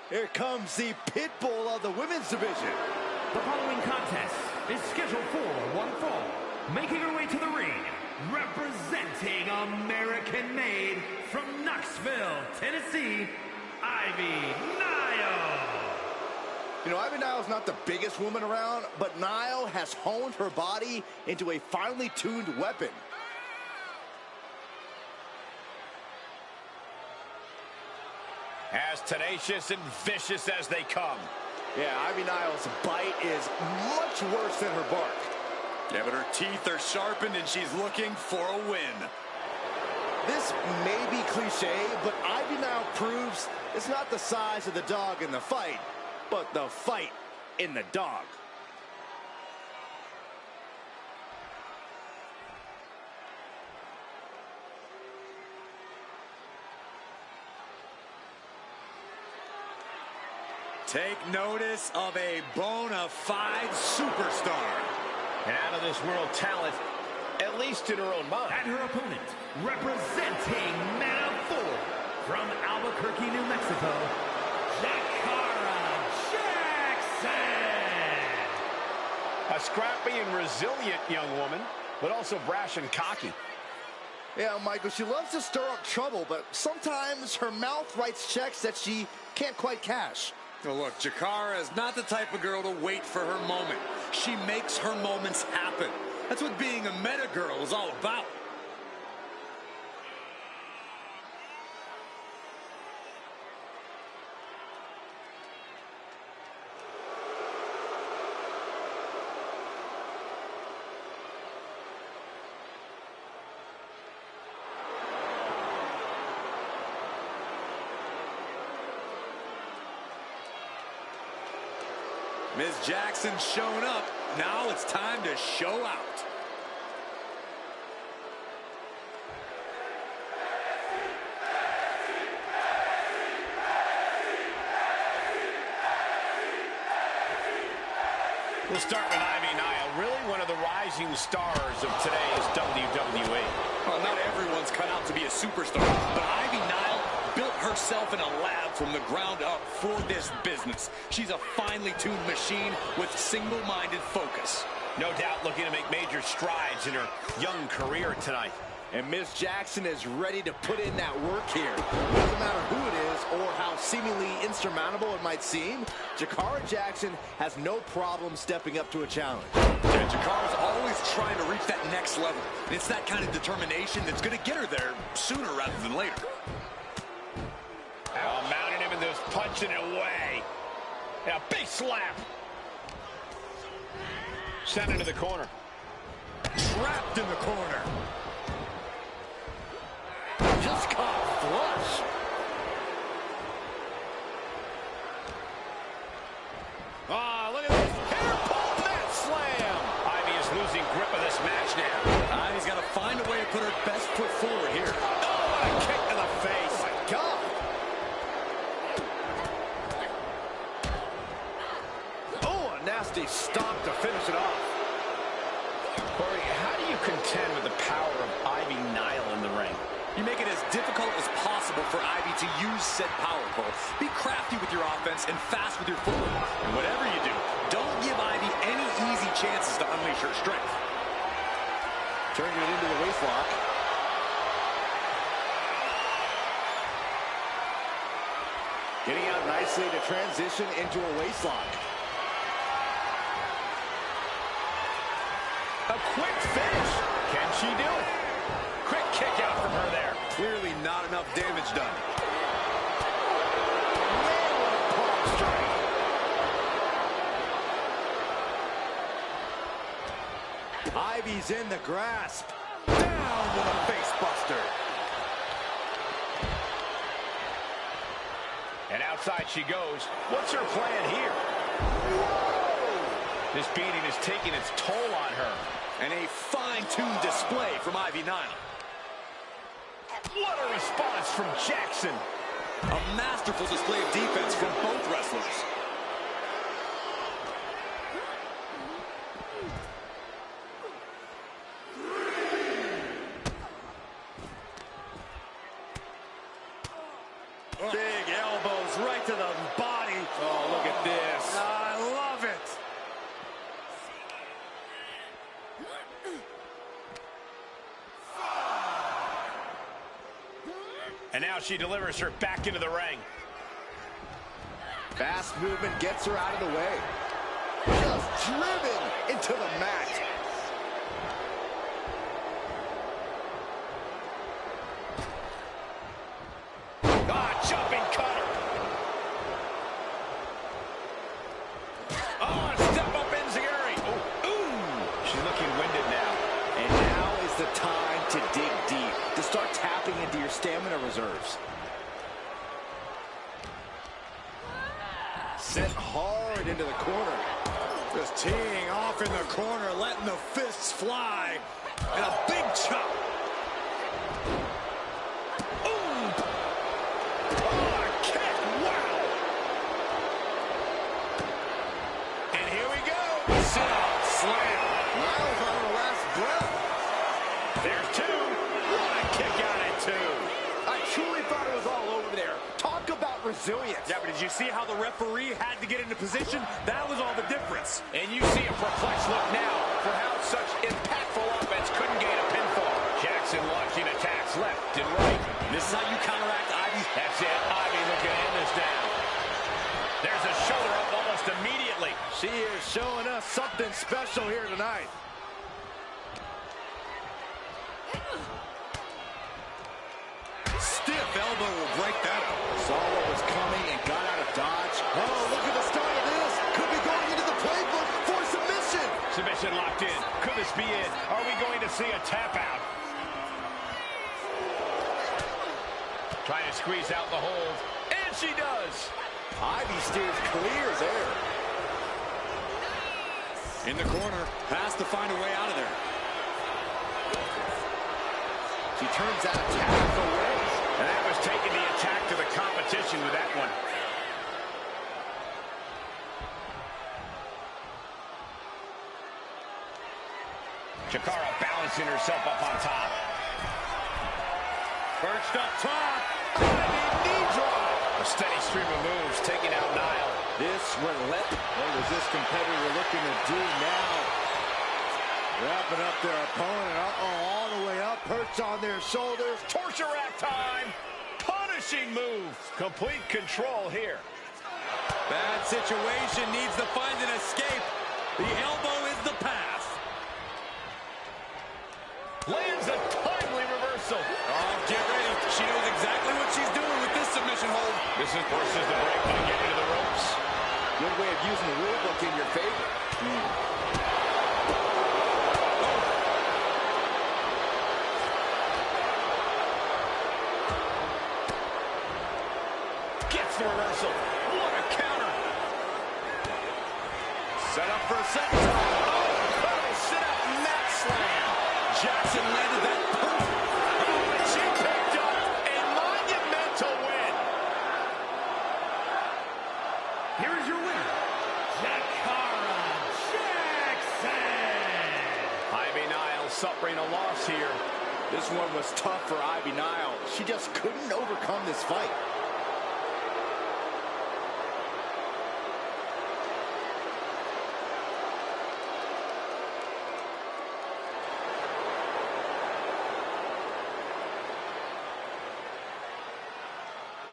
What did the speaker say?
Here comes the pit bull of the women's division. The following contest is scheduled for one fall. Making her way to the ring, representing American-made from Knoxville, Tennessee, Ivy Nile. You know, Ivy Nile's not the biggest woman around, but Nile has honed her body into a finely tuned weapon. As tenacious and vicious as they come. Yeah, Ivy Nile's bite is much worse than her bark. Yeah, but her teeth are sharpened and she's looking for a win. This may be cliche, but Ivy Nile proves it's not the size of the dog in the fight, but the fight in the dog. Take notice of a bona fide superstar. An out-of-this-world talent, at least in her own mind. And her opponent, representing Man of Four from Albuquerque, New Mexico, Jakara Jackson. A scrappy and resilient young woman, but also brash and cocky. Yeah, Michael, she loves to stir up trouble, but sometimes her mouth writes checks that she can't quite cash. Oh, look, Jakara is not the type of girl to wait for her moment. She makes her moments happen. That's what being a meta girl is all about. Ms. Jackson's shown up. Now it's time to show out. We'll start with Ivy Nile, really one of the rising stars of today's WWE. Well, not everyone's cut out to be a superstar, but Ivy Nile built herself in a lab from the ground up for this business. She's a finely tuned machine with single-minded focus. No doubt looking to make major strides in her young career tonight. And Miss Jackson is ready to put in that work here. Doesn't matter who it is or how seemingly insurmountable it might seem, Jakara Jackson has no problem stepping up to a challenge. Yeah, Jakara's always trying to reach that next level. And it's that kind of determination that's going to get her there sooner rather than later. Mounting him and just punching it away. And a big slap. Sent into the corner. Trapped in the corner. Just caught flush. Ah, look at this. Hair pull mat slam. Ivy is losing grip of this match now. Ivy's got to find a way to put her best foot forward here. Oh, what a kick to the face. Oh, my God. Oh, a nasty stomp to finish it off. Corey, how do you contend with the power of Ivy Nile in the ring? You make it as difficult as possible for Ivy to use said power pole. Be crafty with your offense and fast with your footwork. And whatever you do, don't give Ivy any easy chances to unleash her strength. Turning it into the waistlock. Getting out nicely to transition into a waistlock. A quick finish. Can she do it? Quick kick out from her there. Clearly not enough damage done. Ivy's in the grasp. Down with a face buster. And outside she goes. What's her plan here? Whoa! This beating is taking its toll on her. And a fine-tuned display from Ivy Nile. What a response from Jackson. A masterful display of defense from both wrestlers. Big elbows right to the body. And now she delivers her back into the ring. Fast movement gets her out of the way. Just driven into the mat. Jumping cutter. Oh, step up enziguri. Ooh. She's looking winded now. And now is the time to dig deep, to start tapping into your stamina reserves. Sent hard into the corner. Just teeing off in the corner, letting the fists fly. And a big chop. Resilience. Yeah, but did you see how the referee had to get into position? That was all the difference. And you see a perplexed look now for how such impactful offense couldn't gain a pinfall. Jackson launching attacks left and right. This is how you counteract Ivy. That's it. Ivy looking to end this down. There's a shoulder up almost immediately. She is showing us something special here tonight. Stiff elbow will break that up. Saw what was coming and got out of dodge. Oh, look at the start of this. Could be going into the playbook for submission. Submission locked in. Could this be it? Are we going to see a tap out? Trying to squeeze out the hold. And she does. Ivy steers clear there. In the corner. Has to find a way out of there. She turns that attack away. And that was taking the attack to the competition with that one. Jakara balancing herself up on top. Perched up top. Knee drop. A steady stream of moves taking out Nile. This relentless. What is this competitor looking to do now? Wrapping up their opponent. All the way up. Perched on their shoulders. Torture rack time. Punishing move. Complete control here. Bad situation. Needs to find an escape. The elbow is the pass. Lands a timely reversal. Oh, get ready. She knows exactly what she's doing with this submission hold. This is forces the break by getting into the ropes. Good way of using the rule book in your favor. Gets the reversal. What a counter. Set up for a second time. Oh, sit up mat slam. Jackson landed that perfect. Oh, and she picked up a monumental win. Here is your winner, Jakara Jackson. Ivy Nile suffering a loss here. This one was tough for Ivy Nile. She just couldn't overcome this fight.